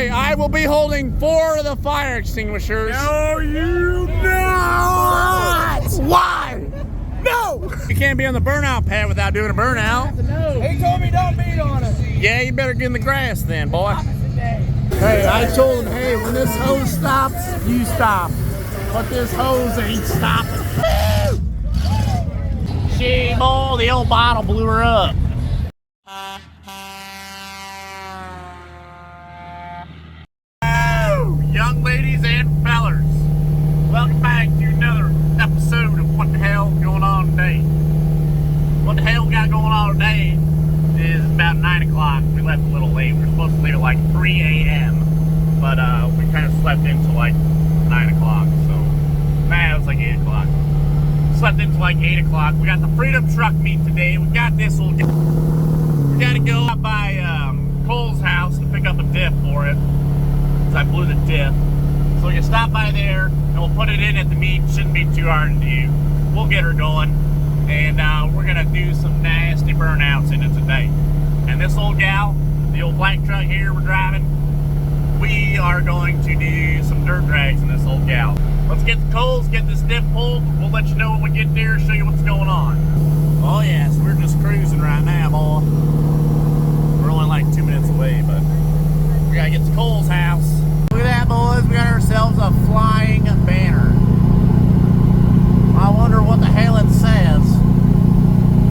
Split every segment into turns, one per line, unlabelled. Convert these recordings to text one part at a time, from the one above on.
Okay, I will be holding 4 of the fire extinguishers.
No, you not!
Why?
No!
You can't be on the burnout pad without doing a burnout.
He told me don't beat on it.
Yeah, you better get in the grass then, boy.
Hey, I told him, hey, when this hose stops, you stop. But this hose ain't stopping.
She, boy, the old bottle blew her up. Young ladies and fellers, welcome back to another episode of What the Hell Going On Today. What the hell we got going on today is about 9 o'clock. We left a little late. We were supposed to leave at like 3 a.m. But we kind of slept into like 9 o'clock. So, it was like 8 o'clock. Slept into like 8 o'clock. We got the Freedom Truck meet today. We got this little... We got to go out by Cole's house to pick up a diff for it. I blew the diff. So we can stop by there and we'll put it in at the meet. Shouldn't be too hard to do. We'll get her going. And we're gonna do some nasty burnouts in it today. And this old gal, the old black truck here we're driving, we are going to do some dirt drags in this old gal. Let's get the coals, get this diff pulled. We'll let you know when we get there, show you what's going on. Oh yeah, so we're just cruising right now, boy. We're only like 2 minutes away, but we gotta get to Cole's house. Look at that, boys. We got ourselves a flying banner. I wonder what the hell it says.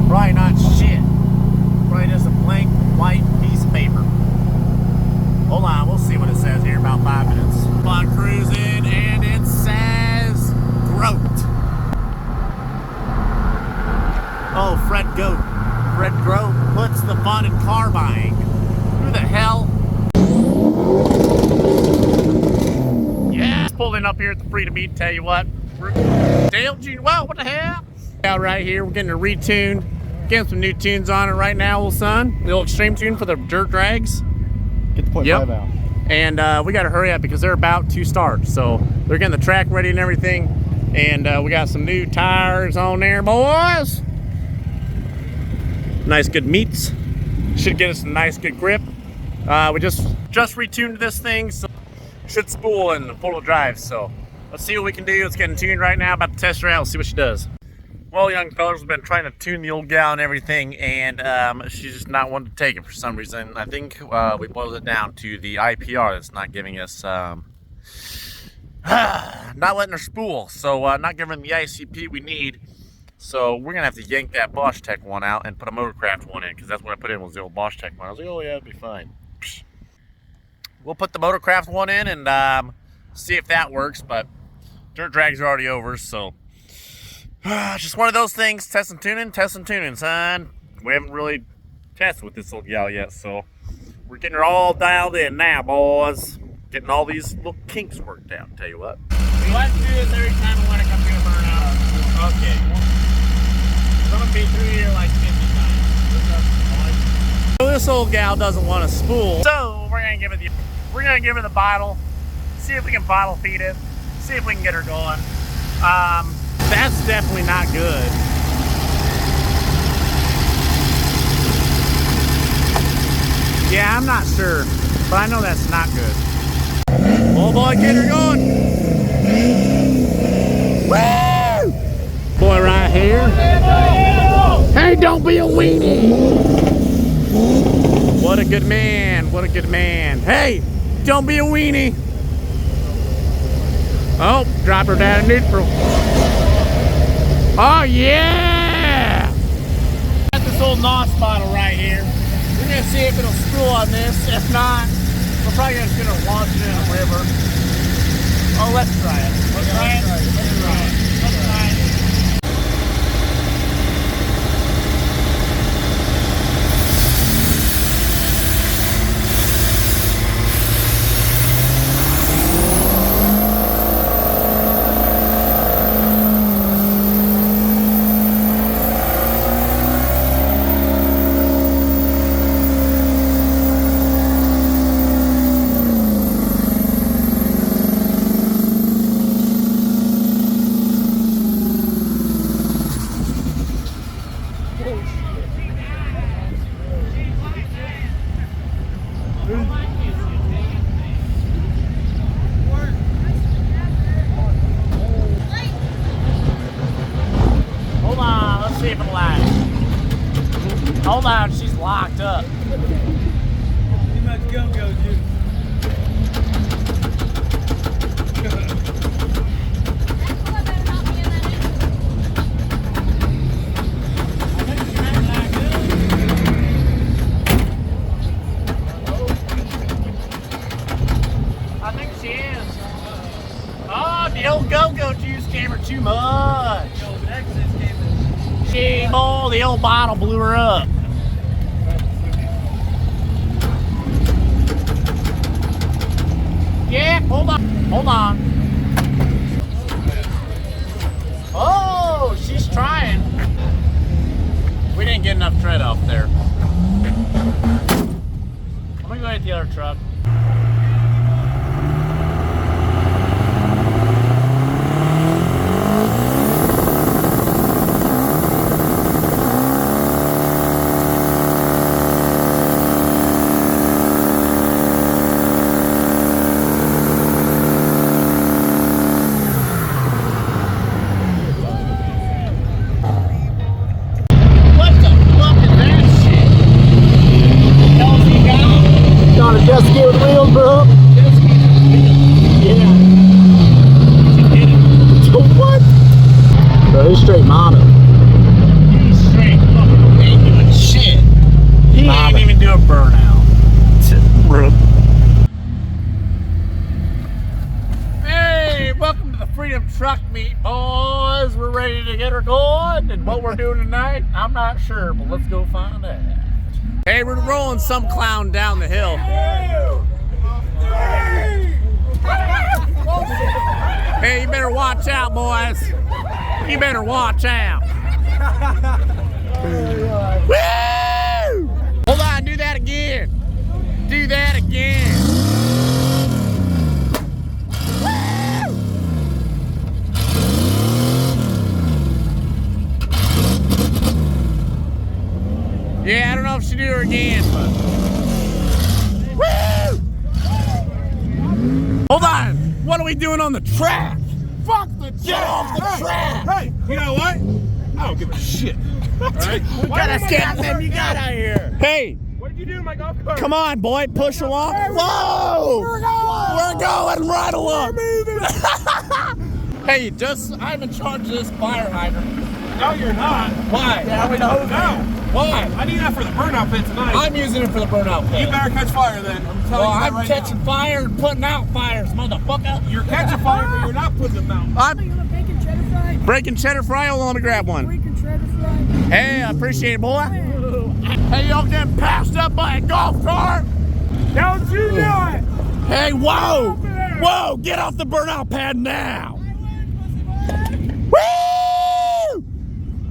Probably not shit. Probably just a blank white piece of paper. Hold on, we'll see what it says here in about 5 minutes. Come on, cruising, and it says Groat. Oh, Fred Goat. Fred Groat puts the fun in car buying. Who the hell? Yeah, pulling up here at the Freedom Meet. Tell you what, Dale Jr. Well, what the hell? Out right here, we're getting a retuned, getting some new tunes on it right now, little son. The little extreme tune for the dirt drags.
Get the 0.5 out.
And we got to hurry up because they're about to start. So they're getting the track ready and everything. And we got some new tires on there, boys. Nice, good meats. Should get us a nice, good grip. We just retuned this thing, so should spool in full drive. So let's see what we can do. It's getting tuned right now. About to test her out. See what she does. Well, young fellas, we've been trying to tune the old gal and everything, and she's just not wanting to take it for some reason. I think we boiled it down to the IPR that's not giving us, not letting her spool. So not giving her the ICP we need. So we're gonna have to yank that Bosch Tech one out and put a Motorcraft one in, because that's what I put in was the old Bosch Tech one. I was like, oh yeah, it'll be fine. We'll put the Motorcraft one in and see if that works, but dirt drags are already over, so just one of those things. Test and tuning, son. We haven't really tested with this little gal yet, so we're getting her all dialed in now, boys. Getting all these little kinks worked out, tell you what. We like to do this every time we want to come to a burnout. Okay. I'm gonna be through here like 50 times. So this old gal doesn't want to spool, so we're gonna give her the bottle, see if we can bottle feed it, see if we can get her going. That's definitely not good. Yeah, I'm not sure, but I know that's not good. Oh boy, get her going. Woo! Boy right here. Hey, don't be a weenie. What a good man, what a good man. Hey, don't be a weenie. Oh, drop her down in neutral. Oh yeah! Got this old NOS bottle right here. We're gonna see if it'll spool on this. If not, we're probably just gonna launch it in a river. Oh, let's try it. Let's try it. Let's try it. Let's try it. she is. Oh, the old go-go juice gave her too much. She, boy, the old bottle blew her up. Yeah, hold on. Hold on. Oh, she's trying. We didn't get enough tread off there. I'm gonna go hit the other truck.
Jet ski with wheels, bro.
Jet ski with wheels?
Yeah.
She did it.
What? Bro, he's straight mono.
He's straight fucking ain't doing shit. He ain't even doing burnout. Bro. Hey, welcome to the Freedom Truck Meet, boys. We're ready to get her going. And what we're doing tonight, I'm not sure, but let's go find out. Hey, we're rolling some clown down the hill. Hey, you better watch out, boys. You better watch out. Woo! Hold on, do that again. Do that again. Yeah, I don't know if she do her again, but. Woo! Hold on. What are we doing on the track? Fuck the track. Get off the track.
Hey, you know what? I don't give a shit. Alright?
We gotta get them. You got out here. Hey.
What did you do to my golf cart?
Come on, boy. Push along. Whoa! We're going right along. Hey, I'm in charge of this fire hydrant.
No, you're not.
Why?
Yeah, we know.
No.
Why?
I need that for the burnout pit tonight.
I'm using it for the burnout pit.
You better catch fire then. I'm telling you that
I'm
right
catching
now.
fire and putting out fires, motherfucker.
You're catching fire, but you're not putting them out.
I'm
You want bacon cheddar fry?
breaking cheddar fry. Hold on, let me grab one.
Bacon cheddar fry?
Hey, I appreciate it, boy. Hey, y'all getting passed up by a golf cart?
Don't you do it!
Hey, whoa! Whoa, get off the burnout pad now! Woo!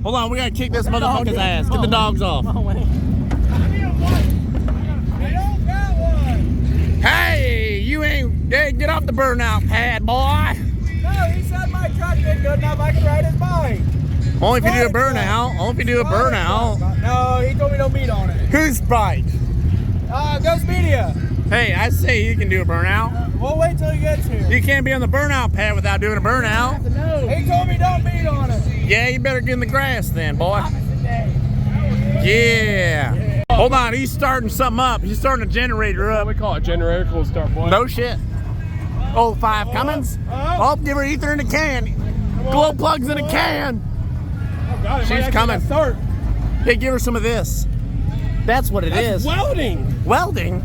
Hold on, we gotta kick this motherfucker's ass. Get the dogs off. Hey, you ain't. Hey, get off the burnout pad, boy.
No, he said my truck did good enough I could ride his bike.
Only if you do a burnout. Only if you do a burnout.
No, he told me no meat on it.
Whose bike?
Ghost Media.
Hey, I say you can do a burnout.
We'll wait till he gets here.
You can't be on the burnout pad without doing a burnout.
He told me don't meat on it.
Yeah, you better get in the grass then, boy. Yeah. Hold on, he's starting something up. He's starting a generator up.
We call it generator. Cool start, boy.
No shit. Oh, 5 Cummins. Oh, give her ether in a can. Glow plugs in a can.
Oh, God, it might
She's
actually
coming.
not start.
Hey, give her some of this. That's what it is.
Welding.
Welding?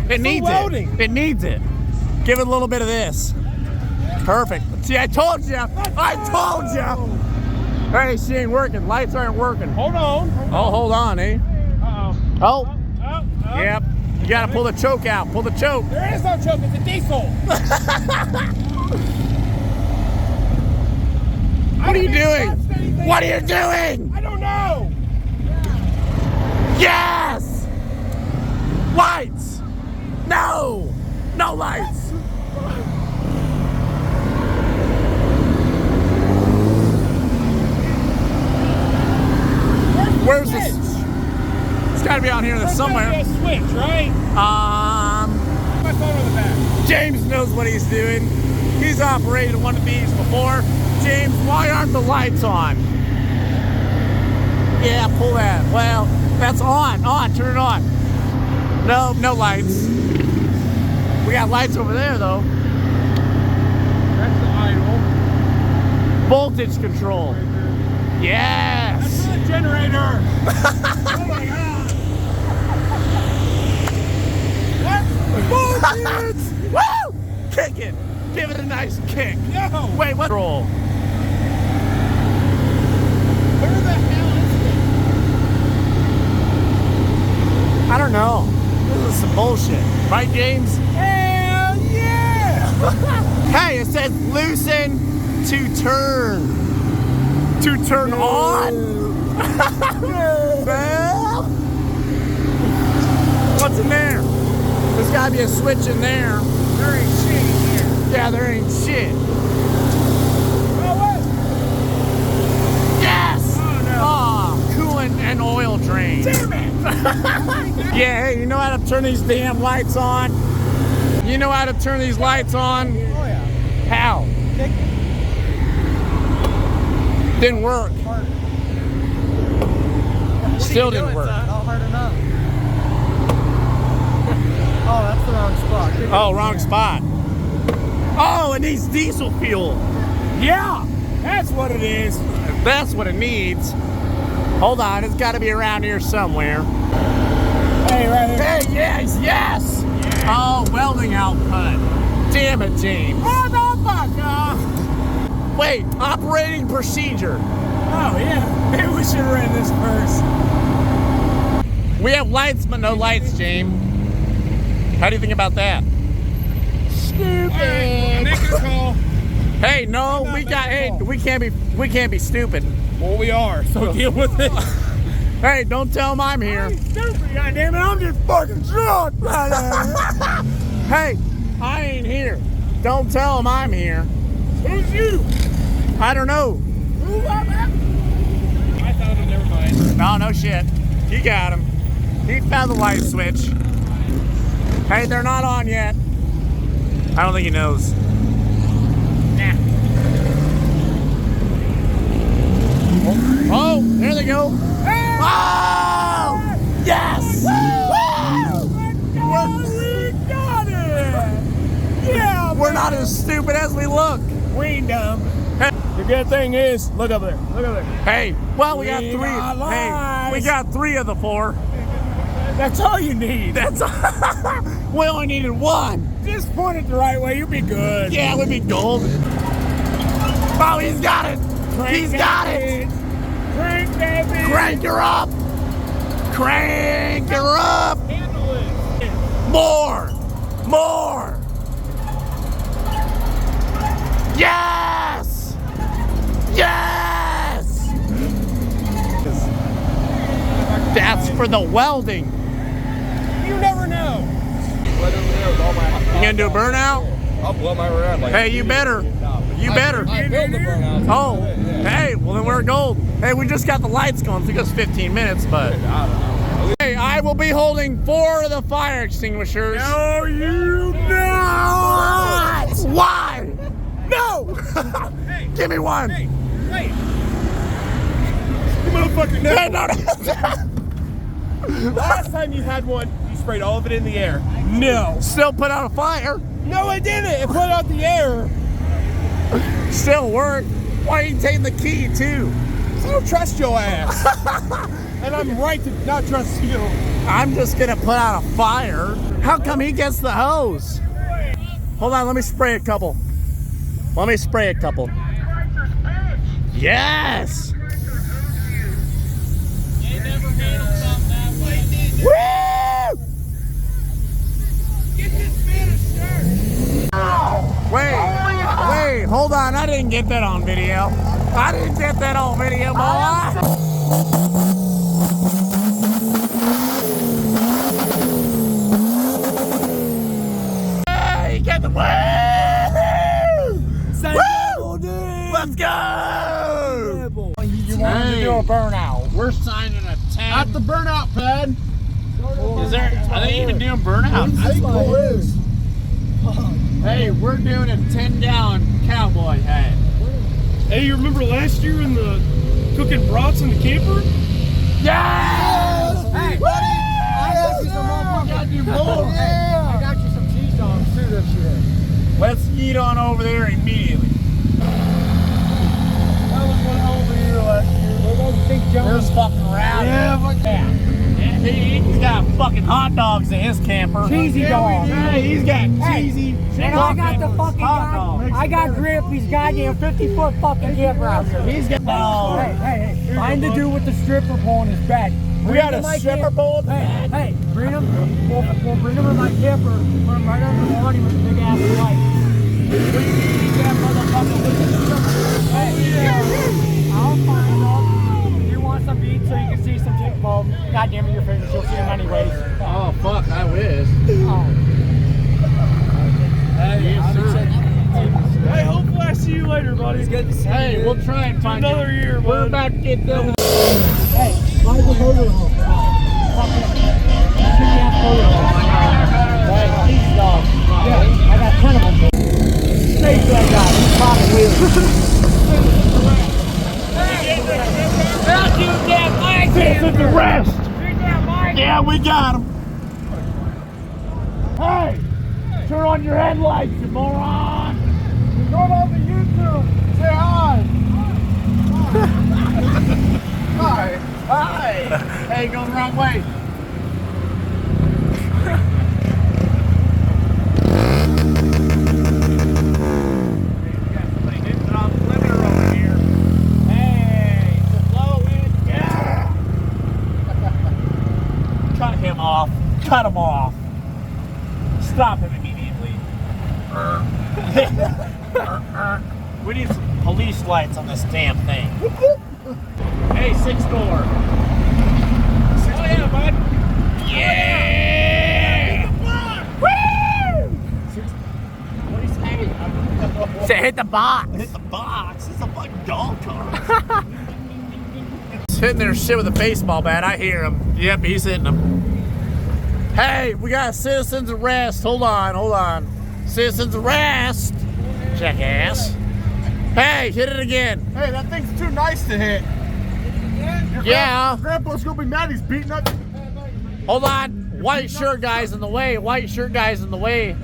It needs
welding.
it. It needs it. Give it a little bit of this. Perfect. See, I told you. I told you. Hey, she ain't working. Lights aren't working.
Hold on.
Oh, hold on, eh?
Uh-oh.
Oh,
Oh.
yep. You gotta pull the choke out. Pull the choke.
There is no choke. It's a diesel.
What are you doing? What are you doing?
I don't know.
Yes! Lights! No! No lights! Where's this? It's gotta be out here somewhere.
There's gotta be a switch, right? My phone on the back.
James knows what he's doing. He's operated one of these before. James, why aren't the lights on? Yeah, pull that. Well, that's on. Turn it on. No, no lights. We got lights over there, though.
That's the idle.
Voltage control. Yes.
That's the generator. Oh my God. What?
Woo!
Kick it. Give it a nice kick.
Yo.
Wait, what? Roll.
Where the hell is
I don't know. This is some bullshit. Right, James?
Hell yeah!
Hey, it says loosen to turn. To turn on? Well, what's in there? There's gotta be a switch in there.
There ain't shit in here.
Yeah, there ain't shit.
Oh, what?
Yes!
Oh, no.
Coolant and oil drain.
Damn it!
Yeah, hey, you know how to turn these damn lights on? You know how to turn these lights on?
Oh, yeah.
How?
Kick it.
Didn't work.
Harder.
Still didn't work.
Not hard enough. Oh, that's the wrong spot. Kick it.
Oh, wrong spot. Oh, it needs diesel fuel.
Yeah! That's what it is.
That's what it needs. Hold on, it's got to be around here somewhere.
Hey, right here.
Hey, yes, yes. Oh, welding output. Damn it, James.
Motherfucker!
Wait, operating procedure.
Oh, yeah. Maybe we should have read this first.
We have lights, but no lights, James. How do you think about that?
Stupid. Make a call.
Hey, no, we can't be stupid.
Well, we are, so deal with it.
Hey, don't tell them I'm here.
Stupid, goddammit. I'm just fucking drunk right now.
Hey, I ain't here. Don't tell them I'm here.
Who's you?
I don't know.
Who am I? I found him, never mind.
No shit. You got him. He found the light switch. Hey, they're not on yet. I don't think he knows. Nah. Oh, there they go. Oh! Yes! Woo!
We got it! Yeah,
We're not as stupid as we look.
we ain't dumb.
Hey,
The good thing is, look up there. Look up there.
hey, well, we got
We
three.
got
Hey, we
lies.
got 3 of the 4.
That's all you need.
That's we only needed 1.
Just point it the right way, you'll be good.
Yeah, it would be gold. Oh, he's got it. He's got it.
Crank, baby.
Crank her up. Crank her up.
Handle it.
More. More. Yes. Yes. That's for the welding.
You never know.
You gonna do a burnout?
I'll blow my rear end like
Hey, you better. You better.
I built the burnout.
Oh, hey, well then we're gold. Hey, we just got the lights going. It took us 15 minutes, but. Hey, I will be holding 4 of the fire extinguishers.
No, you not.
Why? No!
Hey,
Give me one.
hey, wait. You motherfucker, no. Last time you had one, you sprayed all of it in the air. No.
Still put out a fire.
No, it didn't. It put out the air.
Still worked. Why are you taking the key too?
I don't trust your ass. And I'm right to not trust you.
I'm just gonna put out a fire. How come he gets the hose? Hold on, let me spray a couple. Let me spray a couple. Yes! Woo!
Get this man a shirt.
Wait, hold on. I didn't get that on video. I didn't get that on video, boy. Hey, get the woo! Woo! Let's go!
You wanted to do a burnout.
We're signing a 10.
At the burnout pad.
Is there? Are they even doing burnout?
I think there is.
Hey, we're doing a 10-gallon cowboy hat.
Hey, you remember last year in the cooking brats in the camper?
Yes!
Hey,
Woo!
I got you some more.
Got you more.
Yeah. I got you some cheese dogs too this year.
Let's eat on over there immediately.
That was one over here last year. What do you think, John?
There's fucking rowdy.
Yeah, but
Yeah.
He's got fucking hot dogs in his camper.
Cheesy dog.
Hey, he's got cheesy.
And I got the fucking guy. I got Grimpy's goddamn 50-foot fucking camper out here.
He's got.
No.
Hey. Find the dude with the stripper pole in his bed.
We got a stripper pole.
Hey, bring him. We'll bring him in my camper. Put him right under the awning with the big ass light. That motherfucker with the stripper. Hey, I'll find him. If you want some beats so you can see some chick bum, goddamn it, your fingers, you'll see him anyways.
Oh fuck, I wish.
Oh.
Hey,
hopefully I see you later, buddy. It's good to see you.
Hey, we'll try and find
Another
you.
year,
We're
bud.
about to get done.
Hey, why the motor home? Fucking shitty ass motor home. Hey, these dogs. Yeah, I got 10 of them. Snake that guy. He's popping wheels.
Citizens arrest. Yeah, we got him. Hey, turn on your headlights, you moron. You're going on the YouTube. Say hi. Hi. Hi. Hey, going the wrong way.
Cut him off. Stop him immediately. We need some police lights on this damn thing. Hey, 6-door. Oh yeah, bud. Yeah! Woo! What do you say?
Say hit the box.
Hit the box. It's a fucking golf cart.
He's hitting their shit with a baseball bat. I hear him. Yep, he's hitting them. Hey, we got a citizen's arrest. Hold on. Citizen's arrest. Jackass. Hey, hit it again.
Hey, that thing's too nice to hit.
Yeah.
Grandpa's gonna be mad. He's beating up.
Hold on. White shirt guy's in the way. White shirt guy's in the way.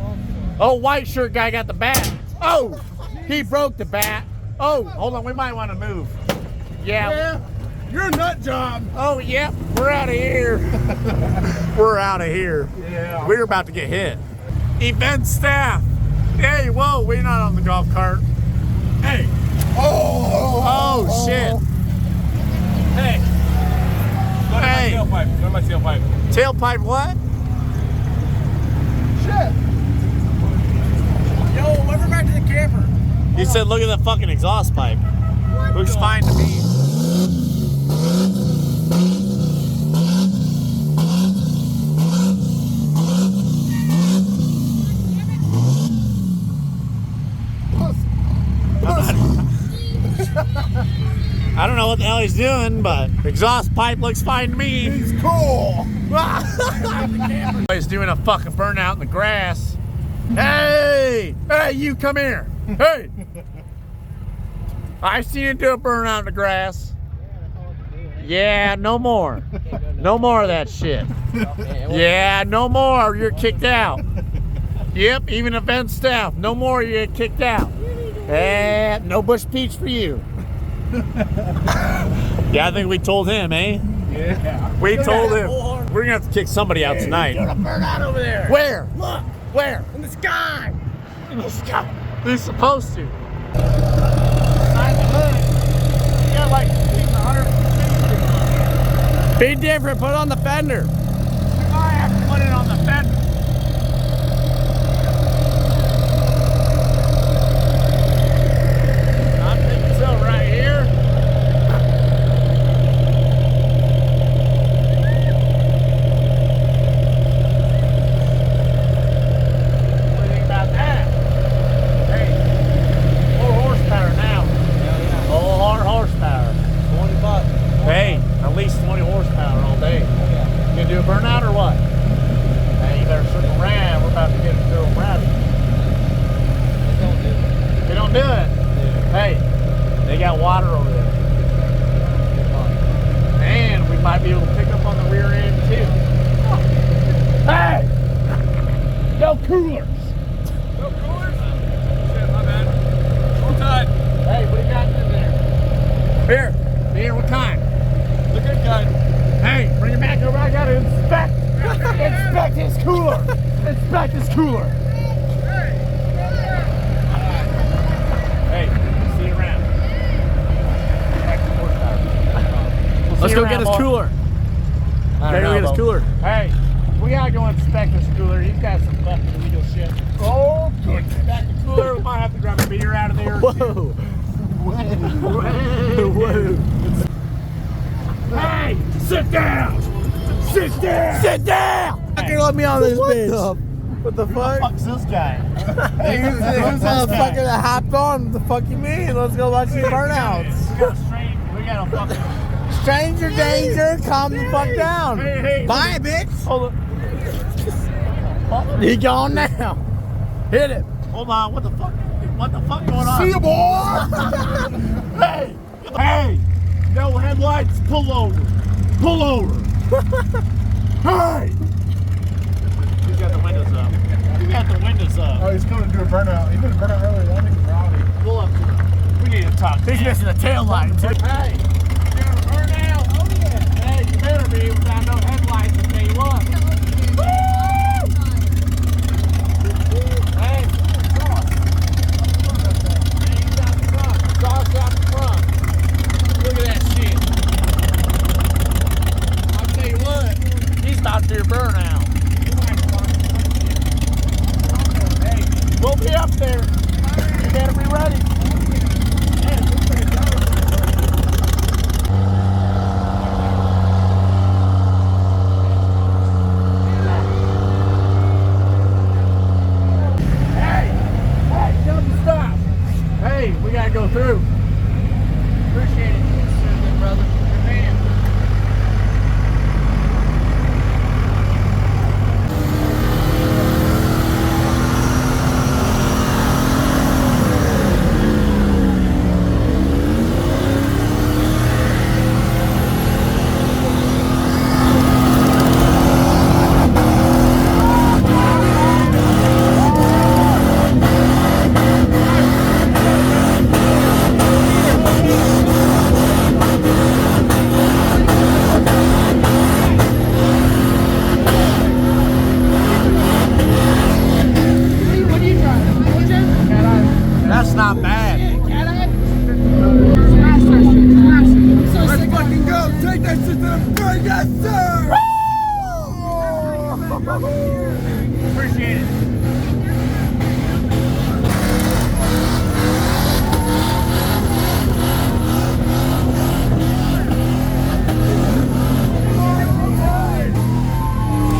Oh, white shirt guy got the bat. Oh, he broke the bat. Oh, hold on. We might want to move. Yeah.
You're a nut job.
Oh, yep. We're out of here. We're out of here.
Yeah.
We're about to get hit. Event staff. Hey, whoa. We're not on the golf cart. Hey. Oh, shit.
Hey.
Hey.
Go to my tailpipe.
Tailpipe what?
Shit.
Yo, let me back to the camper.
He said, look at the fucking exhaust pipe. Looks fine to me. I don't know what the hell he's doing, but exhaust pipe looks fine to me.
He's cool.
He's doing a fucking burnout in the grass. Hey, you come here. Hey, I seen you do a burnout in the grass. Yeah, no more. No more of that shit. Yeah, no more. You're kicked out. Yep, even event staff. No more. You get kicked out. No bush peach for you. Yeah, I think we told him, eh?
Yeah.
We told him. We're gonna have to kick somebody out tonight.
You're gonna burn out over there.
Where?
Look.
Where?
In the sky.
In the sky. He's supposed to.
Side the hood. You got like 150.
Be different. Put it on the fender.
I have to put it on the fender.
I'm thinking so right here. What do you think about that? Hey, 4 horsepower now.
Yeah.
Oh, hard horsepower.
$20.
Hey, at least 20 horsepower all day.
Yeah.
You gonna do a burnout or what? Hey, you better circle around. We're about to get into a rabbit. They don't do it. Hey, they got water over there. And we might be able to pick up on the rear end too. Hey! No coolers!
No coolers? Shit, my bad. Hold tight.
Hey, what do you got in there? Beer, what kind?
The good kind.
Hey, bring it back over. I got it.
inspect this cooler.
Hey, see you around.
Let's go get his cooler. Gotta go get his cooler.
Hey, we gotta go inspect this cooler. He's got some fucking illegal shit.
Oh, good.
Back the cooler, we might have to grab a beer out of there.
Whoa. Whoa.
Hey, sit down! Sit down!
Sit down! Fucking let me on this bitch. What the fuck?
Fuck's this guy?
Who's the fucker that hopped on? What the fuck you mean? Let's go watch these burnouts.
We got a fucking...
Stranger danger, calm the fuck down.
Hey.
Bye, bitch.
Hold on.
He gone now. Hit it.
Hold on, what the fuck? What the fuck going on?
See you, boy.
Hey! No headlights, pull over. Pull over. Hey! He's got the windows up. He's got the windows up.
Oh, he's coming to do a burnout. He did a burnout earlier. I think it's Rowdy.
Pull up to him. We need to talk.
He's missing a tail light, too.
Hey! You're gonna burn out? Oh, yeah. Hey, you better be without no headlights, I'll tell you what. Woo! Hey, cross. Hey, you got the front. Cross out the front. Look at that shit. I'll tell you what. He's about to do a burnout. Hey, we'll be up there. You better be ready. Hey, we gotta go through. Appreciate it, brother. Good man. That's not bad.
Let's fucking go. Take that shit to the burn, yes, sir.
Appreciate it.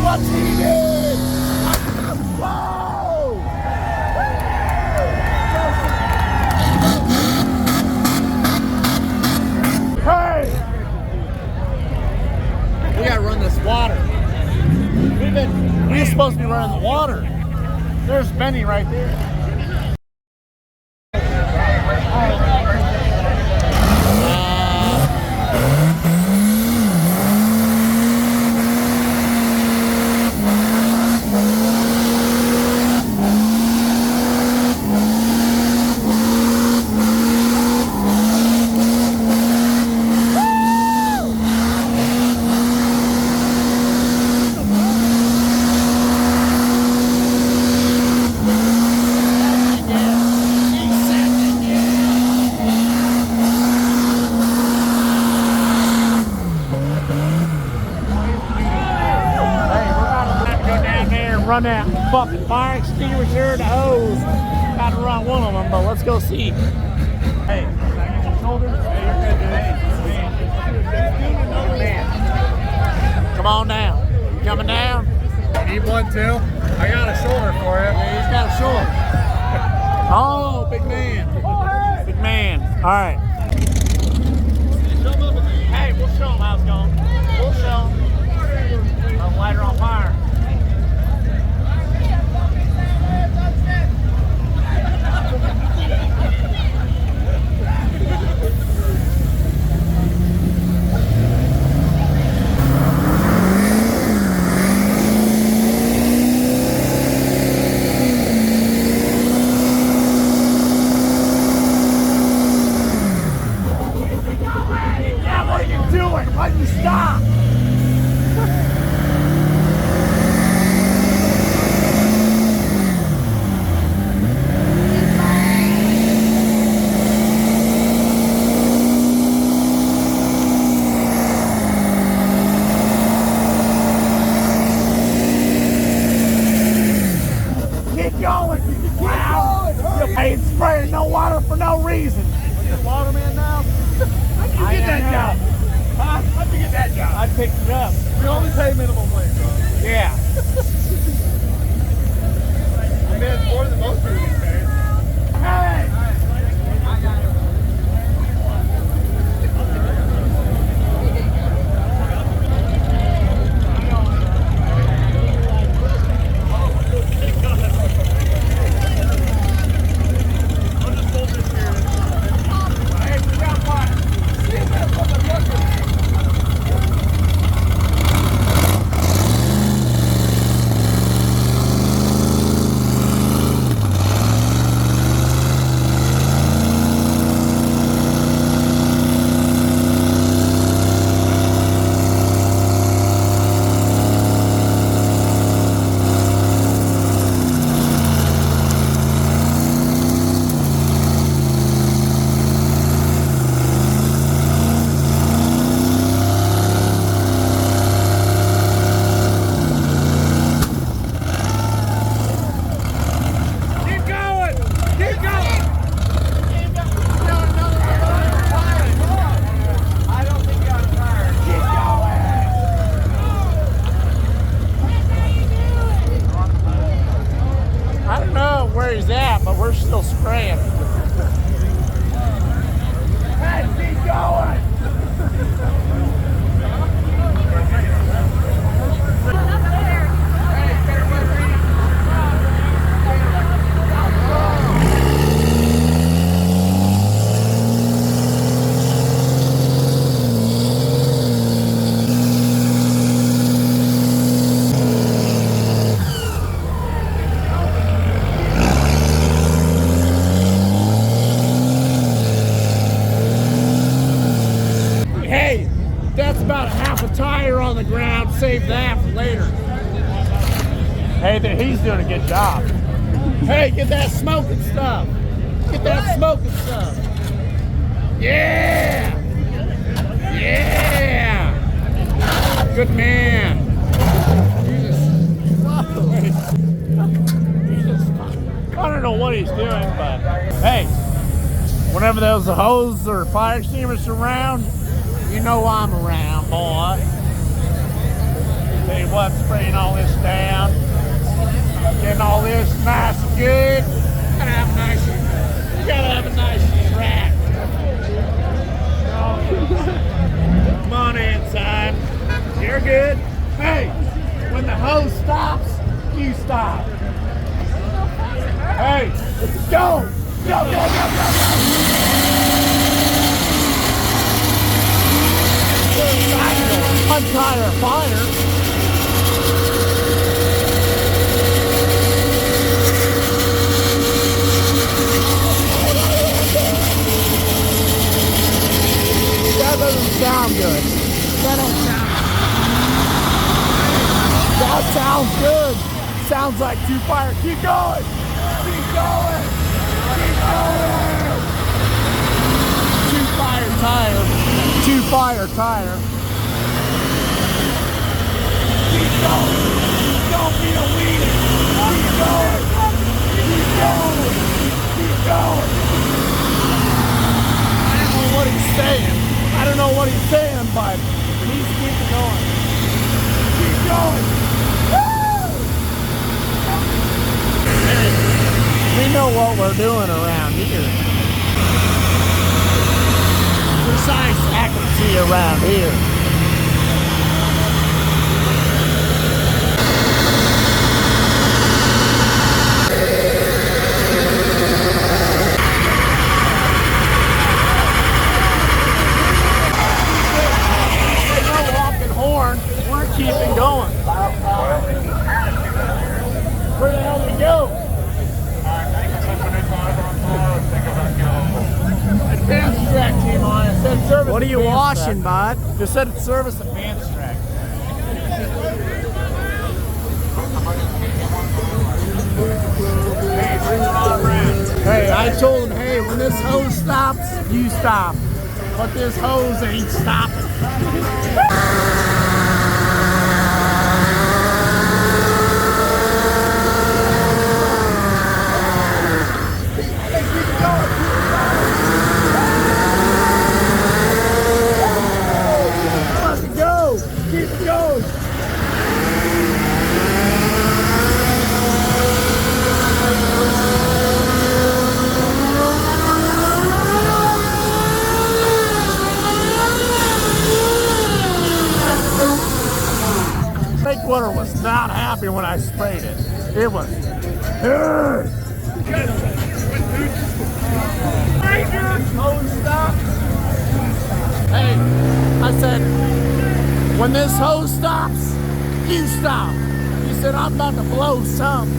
What's he did?
Hey! We gotta run this water. We're supposed to be running the water. There's Benny right there. Run that fucking fire extinguisher, the hose. Gotta run one of them, but let's go see. Hey, can I get your shoulder? Hey, you're good, man. Come on down. You coming down?
Need one too? I got a shoulder for you.
Yeah, he's got a shoulder. Oh, big man. Big man. All right. Hey, we'll show him how it's going. We'll show him. I'll light her on fire. Yeah, what are you doing? Why'd you stop?
ain't spraying no water for no reason.
Waterman now?
How'd you get that job? Huh? How'd you get that job?
I picked it up.
We only pay minimum wage, bro.
Yeah.
I mean, it's more than most people these days.
Hey!
Where he's at, but we're still spraying.
Hey, keep going!
Hey, that's about a half a tire on the ground. Save that for later. Hey, he's doing a good job. Hey, get that smoking stuff. Get that smoking stuff. Yeah! Yeah! Good man. I don't know what he's doing, but hey, whenever there's a hose or fire extinguisher around, you know I'm around, boy. Tell you what, spraying all this down, getting all this nice and good. You gotta have a nice track. Come on inside. You're good. Hey, when the hose stops, you stop. Hey, go! Go, go, go, go, go! One tire fire. That doesn't sound good. That don't sound good. That sounds good. Sounds like two fire. Keep going. Keep going. Keep going. Two fire tire. Two fire tire. Keep going. Don't be a weenie. Keep going. Keep going. Keep going. I don't know what he's saying. I don't know what he's saying, but he's keeping going. Keep going. Woo! Hey, we know what we're doing around here. Precise accuracy around here. We're keeping going. Where the hell did we go? Advanced track came on. It said service.
What are you washing,
track.
bud?
Just said it's service advanced track. Hey, bring it on around. Hey, I told him, hey, when this hose stops, you stop. But this hose ain't stopping. happy when I sprayed it. It was. Hey, I said, when this hose stops, you stop. He said, I'm about to blow some.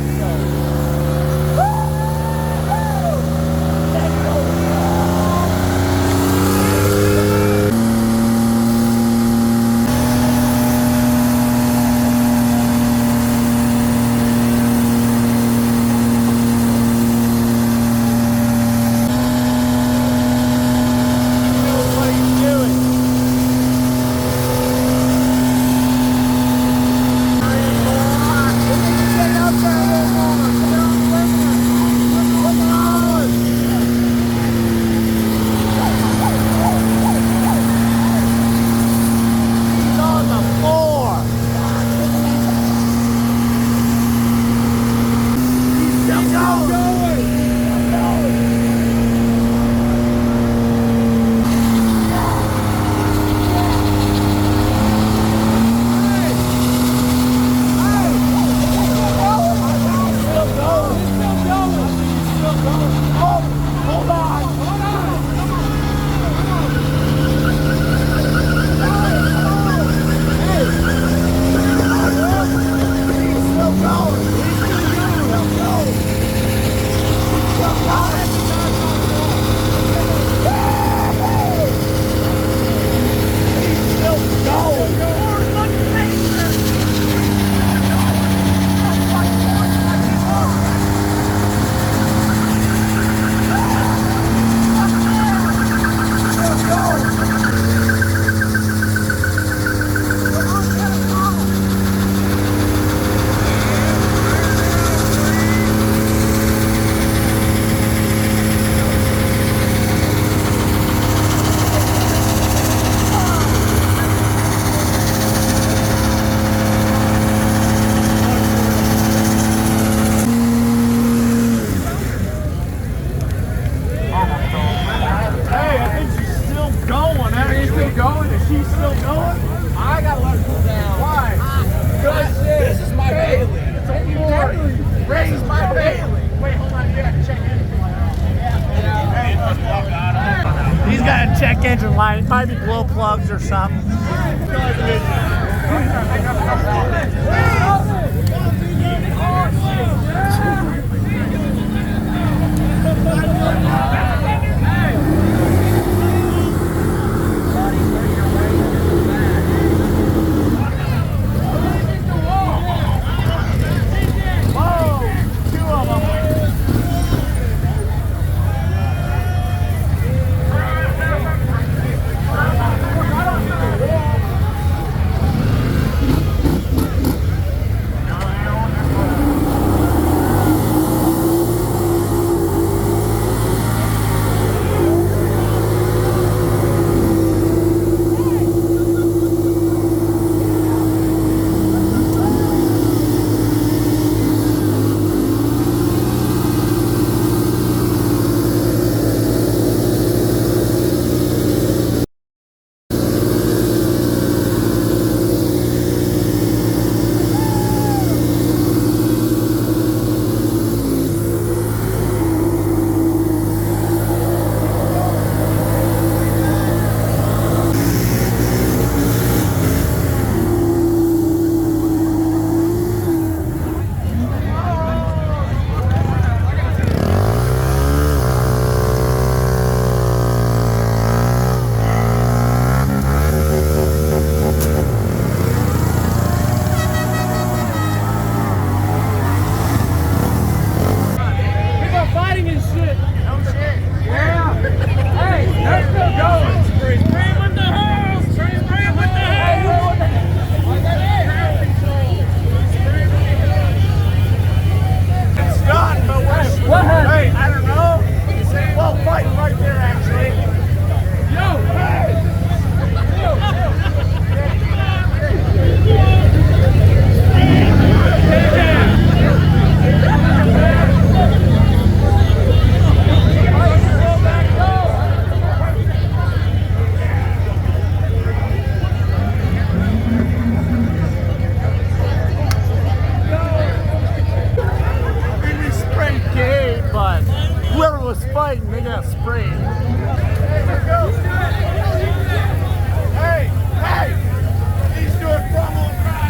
Check engine light. It might be glow plugs or something. was fighting, they got sprayed.
Hey, hey! He's doing promo drive.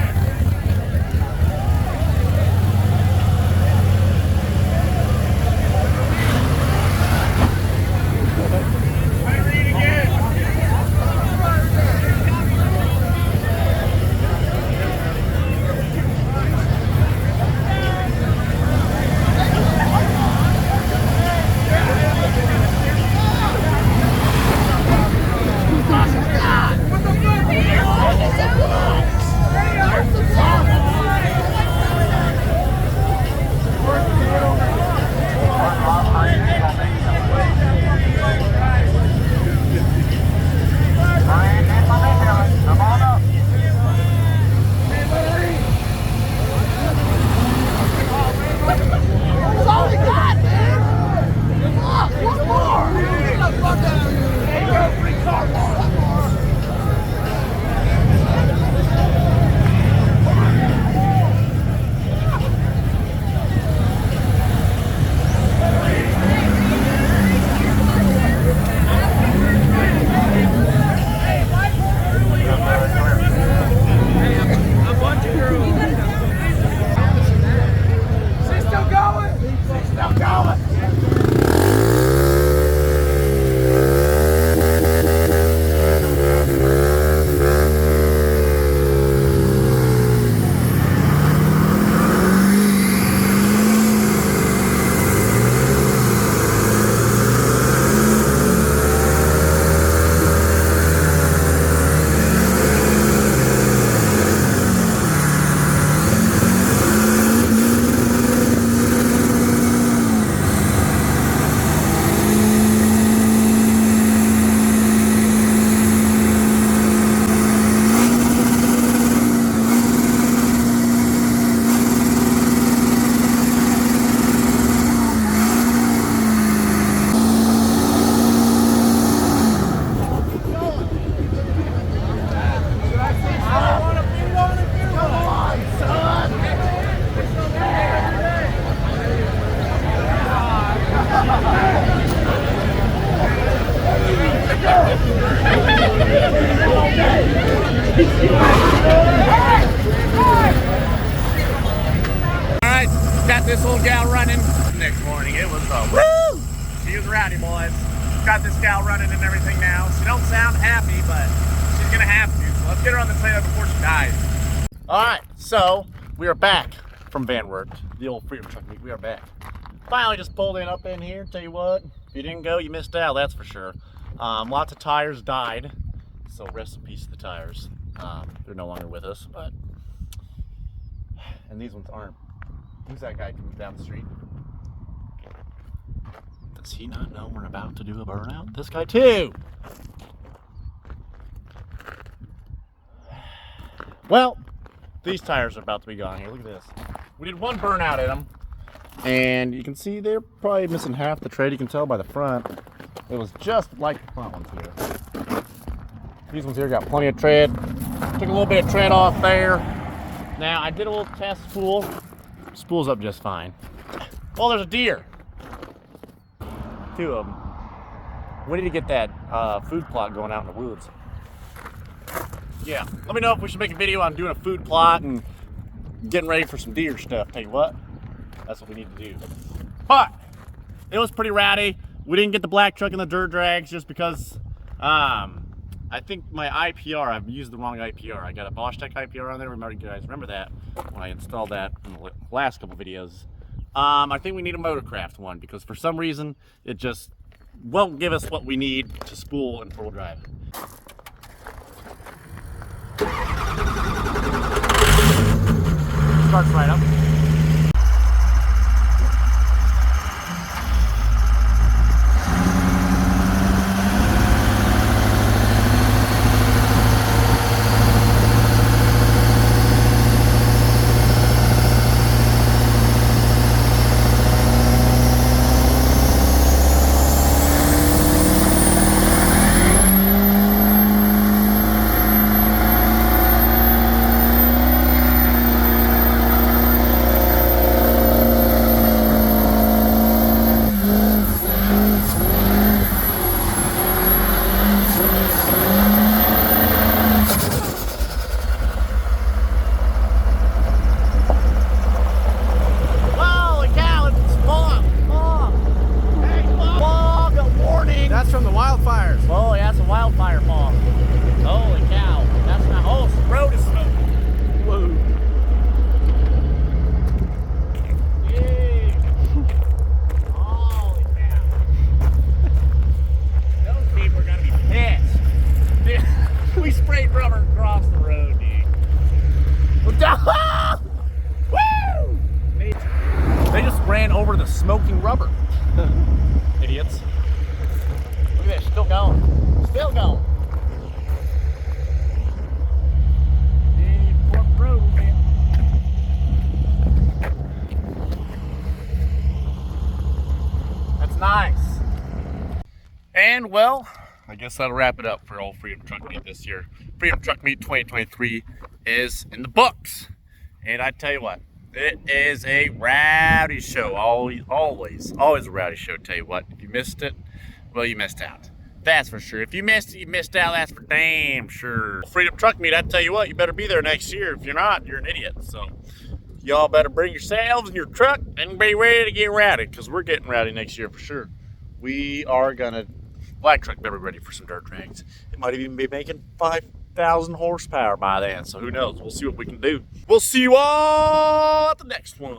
Alright, got this little gal running. Next morning, it was a woo! She was rowdy, boys. Got this gal running and everything now. She don't sound happy, but she's gonna have to. So let's get her on the trailer before she dies. Alright, so we are back from Van Wert, the old Freedom Truck Meet. We are back. Finally just pulled in up in here. Tell you what, if you didn't go, you missed out, that's for sure. Lots of tires died, so rest in peace to the tires. They're no longer with us, but... And these ones aren't. Who's that guy coming down the street? Does he not know we're about to do a burnout? This guy too! Well, these tires are about to be gone here. Look at this. We did one burnout in them, and you can see they're probably missing half the tread. You can tell by the front. It was just like the front ones here. These ones here got plenty of tread. Took a little bit of tread off there. Now, I did a little test spool. Spool's up just fine. Oh, there's a deer. Two of them. We need to get that food plot going out in the woods. Yeah, let me know if we should make a video on doing a food plot and getting ready for some deer stuff. Tell you what, that's what we need to do. But it was pretty rowdy. We didn't get the black truck and the dirt drags just because I think my IPR, I've used the wrong IPR. I got a Bosch Tech IPR on there. Remember, you guys remember that when I installed that in the last couple videos. I think we need a Motorcraft one because for some reason it just won't give us what we need to spool in full drive. Starts right up. fire fall. Holy cow. That's not. Oh, the road is smoking. Whoa. Yeah. Holy cow. Those people are gonna be pissed. Dude, we sprayed rubber across the road, dude. Woo! They just ran over the smoking rubber. Idiots. Look at that, still going. Still going. Yeah, Port Road, man. That's nice. And well, I guess that'll wrap it up for Old Freedom Truck Meet this year. Freedom Truck Meet 2023 is in the books. And I tell you what, it is a rowdy show. Always a rowdy show. Tell you what, if you missed it, well, you missed out. That's for sure. If you missed it, you missed out. That's for damn sure. Freedom Truck Meet, I tell you what, you better be there next year. If you're not, you're an idiot. So y'all better bring yourselves and your truck and be ready to get rowdy, because we're getting rowdy next year for sure. We are gonna. Black Truck better be ready for some dirt drags. It might even be making 5,000 horsepower by then. So who knows? We'll see what we can do. We'll see you all at the next one.